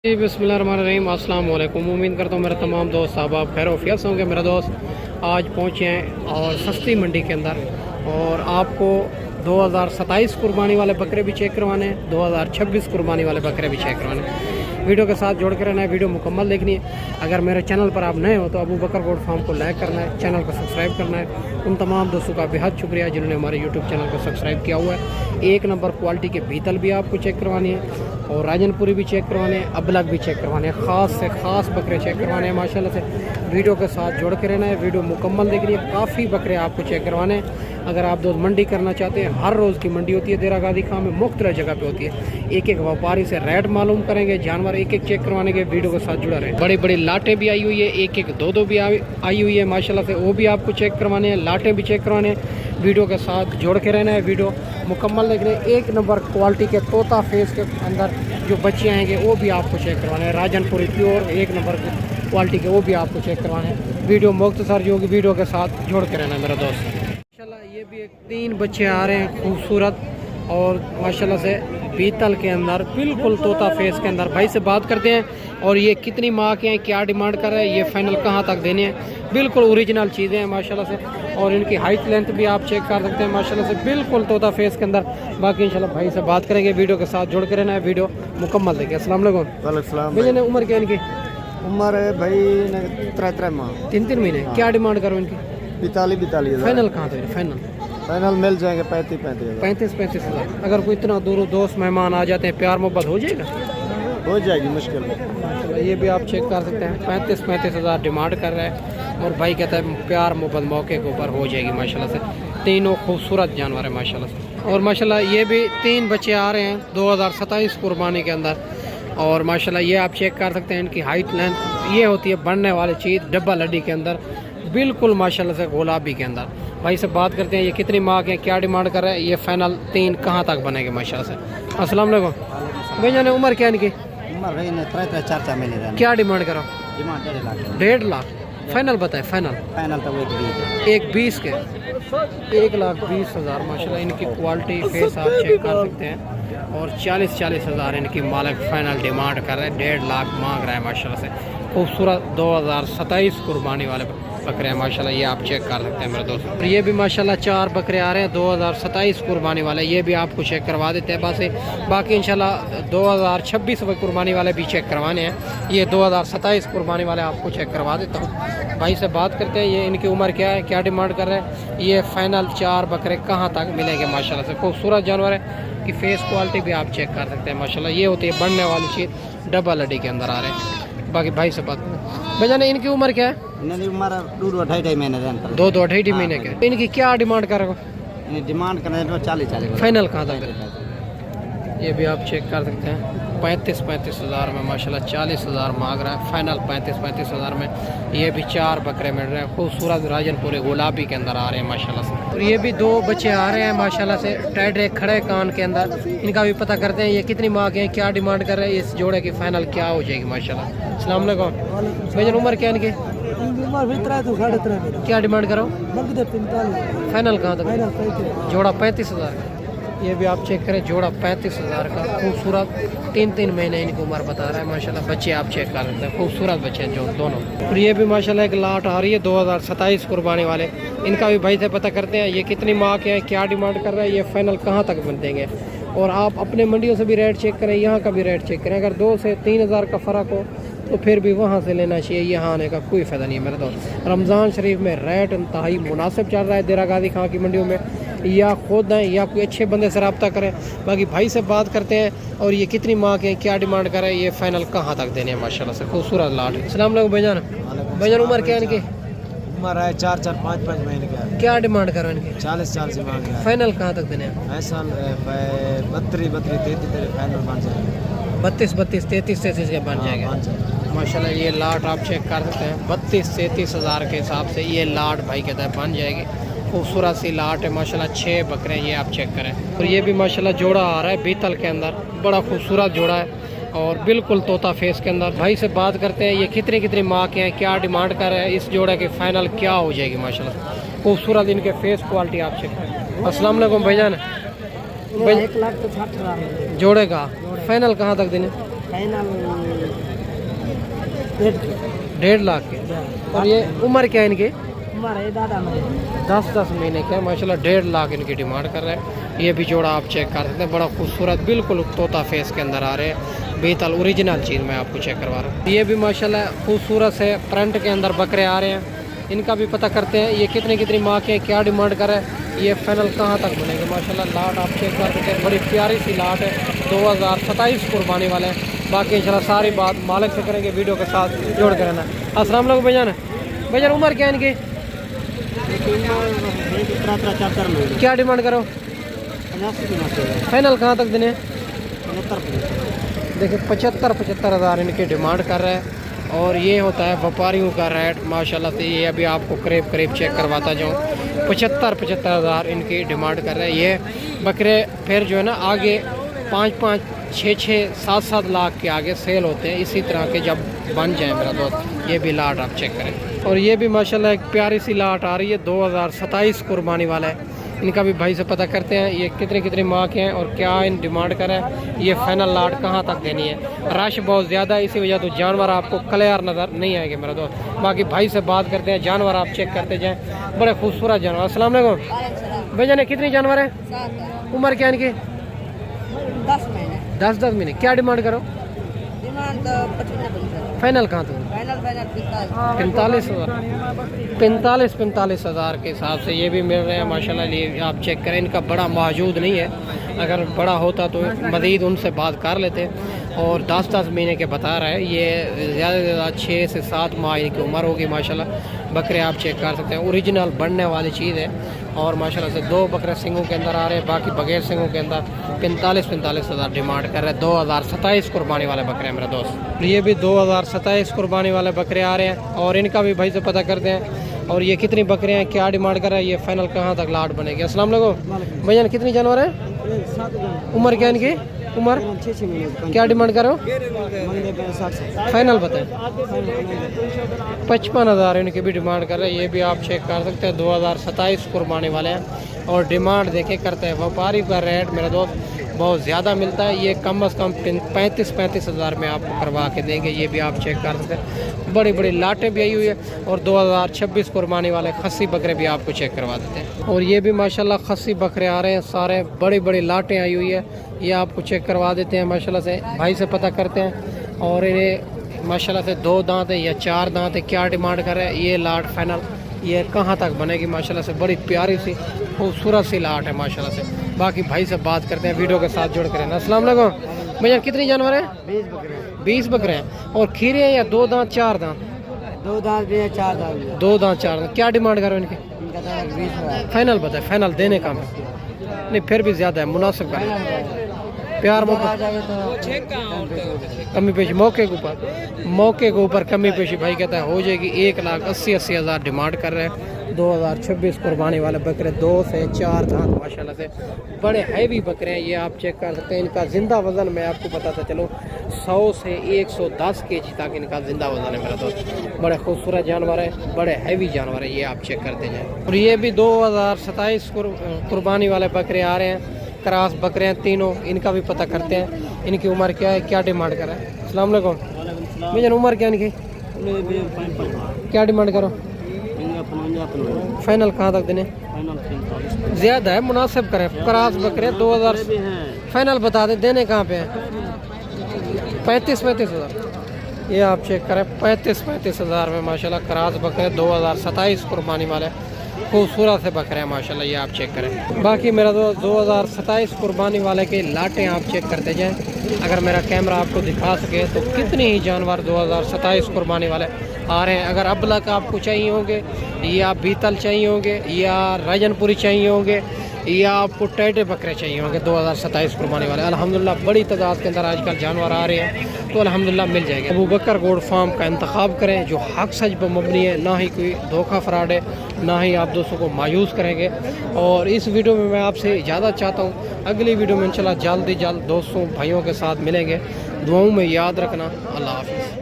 जी बिस्मिल्लाहिर्रहमानिर्रहीम अस्सलाम वालेकुम। उम्मीद करता हूँ मेरे तमाम दोस्त साहब खैर वफियत से होंगे। मेरे दोस्त आज पहुँचे हैं और सस्ती मंडी के अंदर और आपको 2027 कुर्बानी वाले बकरे भी चेक करवाने हैं, 2026 कुर्बानी वाले बकरे भी चेक करवाने हैं। वीडियो के साथ जोड़ कर रहना है, वीडियो मुकम्मल देखनी है। अगर मेरे चैनल पर आप नए हो तो अबू बकर गोट फार्म को लाइक करना है, चैनल को सब्सक्राइब करना है। उन तमाम दोस्तों का बेहद शुक्रिया जिन्होंने हमारे यूट्यूब चैनल को सब्सक्राइब किया हुआ है। एक नंबर क्वालिटी के बीतल भी आपको चेक करवानी है और राजनपुरी भी चेक करवाने हैं, अबलग भी चेक करवाने हैं, ख़ास से ख़ास बकरे चेक करवाने हैं माशाल्लाह से। वीडियो के साथ जोड़ के रहना है, वीडियो मुकम्मल देखनी है। काफ़ी बकरे आपको चेक करवाने हैं। अगर आप दोस्त मंडी करना चाहते हैं, हर रोज़ की मंडी होती है देरा गादी खां में, मुख्तलिफ जगह पे होती है। एक एक व्यापारी से रेट मालूम करेंगे, जानवर एक एक चेक करवाने के। वीडियो के साथ जुड़ा रहे। बड़ी बड़ी लाटें भी आई हुई है, एक एक दो दो भी आई हुई है माशाल्लाह से, वो भी आपको चेक करवाने हैं, लाटें भी चेक करवाने हैं। वीडियो के साथ जोड़ के रहना है, वीडियो मुकम्मल देखने। एक नंबर क्वालिटी के तोता फेस के अंदर जो बच्चे आएंगे वो भी आपको चेक करवाने हैं। राजनपुरी प्योर एक नंबर क्वालिटी के वो भी आपको चेक करवाने हैं। वीडियो मुख्तसर जो होगी, वीडियो के साथ जोड़ के रहना है मेरा दोस्त। माशाल्लाह ये भी एक 3 बच्चे आ रहे हैं खूबसूरत और माशाल्लाह से बीतल के अंदर, बिल्कुल तोता फेस के अंदर। भाई से बात करते हैं और ये कितनी माह के हैं, क्या डिमांड कर रहे हैं, ये फाइनल कहाँ तक देने हैं। बिल्कुल ओरिजिनल चीज़ें हैं माशाल्लाह से और इनकी हाइट लेंथ भी आप चेक कर सकते हैं माशाल्लाह से, बिल्कुल तोता फेस के अंदर। बाकी इंशाल्लाह भाई से बात करेंगे, वीडियो के साथ जोड़ के रहना है, वीडियो मुकम्मल देखिए। अस्सलाम वालेकुम भैया। ने उम्र क्या इनकी? उम्र है भाई 3 माह 3 महीने। क्या डिमांड करो इनकी? 45 फाइनल कहाँ तक? फाइनल मिल जाएंगे 35 हज़ार। अगर कोई इतना दूर दोस्त मेहमान आ जाते हैं, प्यार मोहब्बत हो जाएगा? हो जाएगी मुश्किल में। माशाल्लाह ये भी आप चेक कर सकते हैं। 35 हज़ार डिमांड कर रहा है और भाई कहता है प्यार मोहब्बत मौके के ऊपर हो जाएगी माशाल्लाह से। तीनों खूबसूरत जानवर है माशाल्लाह से। और माशाल्लाह ये भी 3 बच्चे आ रहे हैं 2027 कुर्बानी के अंदर और माशाल्लाह ये आप चेक कर सकते हैं। इनकी हाइट लेंथ ये होती है बढ़ने वाली चीज़, डब्बा लड्डी के अंदर, बिल्कुल माशाल्लाह से गुलाबी के अंदर। भाई से बात करते हैं, ये कितनी माह के, क्या डिमांड कर रहे हैं, ये फाइनल 3 कहाँ तक बनेंगे माशाल्लाह से। अस्सलाम वालेकुम भैया। ने उम्र क्या इनकी? उम्र भाई ने 4 महीने। क्या डिमांड करो? डिमांड 1.5 लाख। फाइनल बताए? फाइनल तो 1.20 के 1,20,000 माशाल्लाह। इनकी क्वालिटी फेस आप चेक कर सकते हैं और 40 हज़ार इनकी मालिक फाइनल डिमांड कर रहे हैं। 1.5 लाख मांग रहा है माशाल्लाह से। खूबसूरत 2027 कुर्बानी वाले बकरे हैं माशाल्लाह, ये आप चेक कर सकते हैं मेरे दोस्त। और ये भी माशाल्लाह 4 बकरे आ रहे हैं 2027 कुर्बानी वाले, ये भी आपको चेक करवा देते हैं बस। बाकी इंशाल्लाह 2026 कुर्बानी वाले भी चेक करवाने हैं। ये 2027 कुर्बानी वाले आपको चेक करवा देता हूँ। भाई से बात करते हैं, ये इनकी उम्र क्या है, क्या डिमांड कर रहे हैं। ये फाइनल 4 बकरे कहाँ तक मिलेंगे माशाल्लाह से। खूबसूरत जानवर है कि फेस क्वालिटी भी आप चेक कर सकते हैं माशाल्लाह। ये होती है बढ़ने वाली चीज़, डबल हड्डी के अंदर आ रहे हैं। बाकी भाई से बात भैया ने इनकी उम्र क्या है? इनकी उम्र 2-2.5 महीने। 2-2.5 महीने के। इनकी क्या डिमांड करो? डिमांड कर रहे हैं 40 फाइनल कहाँ तक? ये भी आप चेक कर सकते हैं 35 हज़ार में माशाल्लाह। 40 हज़ार मांग रहा है, फाइनल 35 हज़ार में। ये भी 4 बकरे मिल रहे हैं खूबसूरत राजनपुरी गुलाबी के अंदर आ रहे हैं माशाल्लाह से। और ये भी 2 बच्चे आ रहे हैं माशाल्लाह से टाइट एक खड़े कान के अंदर। इनका भी पता करते हैं ये कितनी मांग के हैं, क्या डिमांड कर रहे हैं, इस जोड़े की फाइनल क्या हो जाएगी माशाल्लाह। अस्सलाम वालेकुम भैया। उम्र क्या इनकी? क्या डिमांड करो? फाइनल कहाँ तक? जोड़ा 35 हज़ार। ये भी आप चेक करें, जोड़ा 35 हज़ार का। खूबसूरत 3 महीने इनकी उम्र बता रहा है माशाल्लाह। बच्चे आप चेक कर सकते हैं, खूबसूरत बच्चे हैं जो दोनों। और ये भी माशाल्लाह एक लाट आ रही है 2027 कुर्बानी वाले। इनका भी भाई से पता करते हैं ये कितनी माह के हैं, क्या डिमांड कर रहे हैं, ये फाइनल कहाँ तक बन देंगे। और आप अपने मंडियों से भी रेट चेक करें, यहाँ का भी रेट चेक करें। अगर 2 से 3 हज़ार का फ़र्क हो तो फिर भी वहाँ से लेना चाहिए, यहाँ आने का कोई फ़ायदा नहीं है मेरे दोस्त। रमज़ान शरीफ में रेट इंतहाई मुनासिब चल रहा है देरा गादी खां की मंडियों में। या खुद हैं या कोई अच्छे बंदे से रब्ता करें। बाकी भाई से बात करते हैं और ये कितनी माह के हैं, क्या डिमांड करें, ये फाइनल कहाँ तक देने हैं माशाल्लाह से। खूबसूरत लाट। अस्सलाम वालेकुम भाईजान। भाईजान उम्र क्या है इनकी? उम्र है 4-5 महीने का। क्या डिमांड करो इनकी? 40 से मांग रहा है। फाइनल कहाँ तक देने हैं? ऐसा 32-33 फाइनल बन जाएंगे। 32-33 के बन जाएंगे माशाल्लाह। ये लाट आप चेक कर सकते हैं 32-33 हज़ार के हिसाब से ये लाट भाई कहता है बन जाएगी। खूबसूरत सी लाट है माशाल्लाह। 6 बकरे ये आप चेक करें। और ये भी माशाल्लाह जोड़ा आ रहा है बीतल के अंदर, बड़ा खूबसूरत जोड़ा है और बिल्कुल तोता फेस के अंदर। भाई से बात करते हैं ये कितनी माह के हैं, क्या डिमांड कर रहे हैं, इस जोड़े की फाइनल क्या हो जाएगी माशाल्लाह। खूबसूरत इनके फेस क्वालिटी आप चेक करें। अस्सलाम वालेकुम भाईजान। 1,60,000 जोड़े का फाइनल कहाँ तक देने? फाइनल 1.5 लाख के। और ये उम्र क्या है इनकी? हमारे दादा में 10 महीने के माशाल्लाह 1.5 लाख इनकी डिमांड कर रहे हैं। ये भी जोड़ा आप चेक कर सकते हैं, बड़ा खूबसूरत बिल्कुल तोता फेस के अंदर आ रहे हैं, बेताल ओरिजिनल चीज़ मैं आपको चेक करवा रहा हूँ। ये भी माशाल्लाह खूबसूरत से फ्रंट के अंदर बकरे आ रहे हैं, इनका भी पता करते हैं ये कितनी माह के क्या डिमांड कर रहे हैं, ये फाइनल कहाँ तक बनेंगे। माशाल्लाह लाट आप चेक कर सकते हैं, बड़ी प्यारी सी लाट है, 2027 कुर्बानी वाले हैं। बाकी इंशाल्लाह सारी बात मालिक से करेंगे, वीडियो के साथ जोड़ कर रहना। अस्सलाम वालेकुम भाईजान उम्र क्या है इनकी? 4 क्या डिमांड करो? 85 फाइनल कहाँ तक देने? 75 देखिए 75 हज़ार इनकी डिमांड कर रहे हैं। और ये होता है व्यापारियों का रेट माशाल्लाह से। ये अभी आपको करीब चेक करवाता जाऊँ, 75 हज़ार इनकी डिमांड कर रहे हैं। ये बकरे फिर जो है ना आगे 5 6 7 लाख के आगे सेल होते हैं, इसी तरह के जब बन जाए मेरा दोस्त। ये भी लाट आप चेक करें। और ये भी माशाल्लाह एक प्यारी सी लाट आ रही है, 2027 कुर्बानी वाला है। इनका भी भाई से पता करते हैं ये कितनी माह के हैं और क्या इन डिमांड कर रहे हैं, ये फाइनल लाट कहाँ तक देनी है। रश बहुत ज़्यादा है, इसी वजह तो जानवर आपको क्लियर नज़र नहीं आएंगे मेरा दोस्त। बाकी भाई से बात करते हैं, जानवर आप चेक करते जाएँ, बड़े खूबसूरत जानवर। अस्सलाम वालेकुम भैया ने कितनी जानवर है? उम्र क्या इनकी? 10 महीने 10 महीने। क्या डिमांड करो? डिमांड 55 फाइनल कहाँ तक? फाइनल 45 हज़ार के हिसाब से ये भी मिल रहे हैं माशाल्लाह। ये आप चेक करें, इनका बड़ा मौजूद नहीं है, अगर बड़ा होता तो मज़ीद उनसे बात कर लेते। और 10 महीने के बता रहा है, ये ज़्यादा से ज़्यादा 6 से 7 माह इनकी उम्र होगी माशाल्लाह। बकरे आप चेक कर सकते हैं, ओरिजिनल बनने वाली चीज़ है। और माशाल्लाह से 2 बकरे सिंगों के अंदर आ रहे हैं, बाकी बगैर सिंगों के अंदर 45 हज़ार डिमांड कर रहे हैं। 2027 कुर्बानी वाले बकरे हैं मेरा दोस्त। ये भी 2027 कुर्बानी वाले बकरे आ रहे हैं और इनका भी भाई से पता करते हैं। और ये कितनी बकरे हैं, क्या डिमांड कर रहा है, ये फाइनल कहाँ तक लाट बनेगी। अस्सलाम वालेकुम भैया कितनी जानवर है? उम्र क्या इनकी? उम्र 6 महीने क्या डिमांड करो? 60 फाइनल बताएं। 55 हज़ार इनकी भी डिमांड कर रहे हैं। ये भी आप चेक कर सकते हैं, 2027 कुर्बानी वाले हैं। और डिमांड देखे करते हैं, व्यापारी का रेट मेरा दोस्त बहुत ज़्यादा मिलता है। ये कम से कम 35 हज़ार में आपको करवा के देंगे। ये भी आप चेक कर सकते हैं, बड़ी लाटें भी आई हुई है। और 2026 कुर्बानी वाले खस्सी बकरे भी आपको चेक करवा देते हैं। और ये भी माशाल्लाह खस्सी बकरे आ रहे हैं, सारे बड़ी लाटें आई हुई है, ये आपको चेक करवा देते हैं माशाल्लाह से। भाई से पता करते हैं। और इन्हें माशाल्लाह से 2 दांत है या 4 दांत है, क्या डिमांड कर रहे हैं, ये लाट फाइनल ये कहाँ तक बनेगी। माशाल्लाह से बड़ी प्यारी सी खूबसूरत सी लाट है माशाल्लाह से। बाकी भाई से बात करते हैं, वीडियो के साथ जुड़ कर रहना। अस्सलाम वालेकुम भैया कितनी जानवर है? 20 बकरे हैं। और खीरे हैं या 2 दांत 4 दांत? 2 दांत भी है, 4 दांत भी है। 2 दांत 4 दांत। क्या डिमांड करो इनकी? फाइनल बताए, फाइनल देने का नहीं फिर भी ज़्यादा है, मुनासिब का प्यार कमी पेशी मौके के ऊपर कमी पेशी भाई कहता है हो जाएगी। 1,80,000 हज़ार डिमांड कर रहे हैं। 2026 कुर्बानी वाले बकरे 2 से 4 दांत माशाल्लाह से बड़े हैवी बकरे हैं। ये आप चेक कर सकते हैं। इनका ज़िंदा वज़न मैं आपको बताता चलो 100 से 110 kg तक इनका ज़िंदा वज़न है मेरा दोस्त। बड़े खूबसूरत जानवर है, बड़े हैवी जानवर है, ये आप चेक करते जाएँ। और ये भी 2027 कुर्बानी वाले बकरे आ रहे हैं, क्रॉस बकरे हैं तीनों। इनका भी पता करते हैं, इनकी उम्र क्या है, क्या डिमांड कर रहा है। अस्सलाम वालेकुम भैया उम्र क्या इनकी? क्या डिमांड करो? फाइनल कहाँ तक देने? ज़्यादा है, मुनासिब करें। क्रॉस बकरे 2000 फाइनल बता दें, देने कहाँ पे है? 35 हज़ार। ये आप चेक करें, 35 हज़ार में माशाल्लाह क्रॉस बकरे 2027 कुर्बानी वाले खूबसूरत से बकरे हैं माशाल्लाह। ये आप चेक करें। बाकी मेरा दोस्त 2027 कुर्बानी वाले के लाटें आप चेक करते जाएं। अगर मेरा कैमरा आपको दिखा सके तो कितने ही जानवर 2027 कुर्बानी वाले आ रहे हैं। अगर अबलक आपको चाहिए होंगे या बीतल चाहिए होंगे या राजनपुरी चाहिए होंगे या आपको टैटे बकरे चाहिए होंगे 2027 कुर्बानी वाले, अल्हम्दुलिल्लाह बड़ी तादाद के अंदर आजकल जानवर आ रहे हैं, तो अल्हम्दुलिल्लाह मिल जाएंगे। अबू बकर गोड फार्म का इंतखाब करें जो हक सच पर मबनी है, ना ही कोई धोखा फ्रॉड है, ना ही आप दोस्तों को मायूस करेंगे। और इस वीडियो में मैं आपसे इजाज़त चाहता हूँ, अगली वीडियो में इंशाल्लाह जल्द ही जल्द दोस्तों भाइयों के साथ मिलेंगे। दुआओं में याद रखना। अल्लाह हाफ़िज़।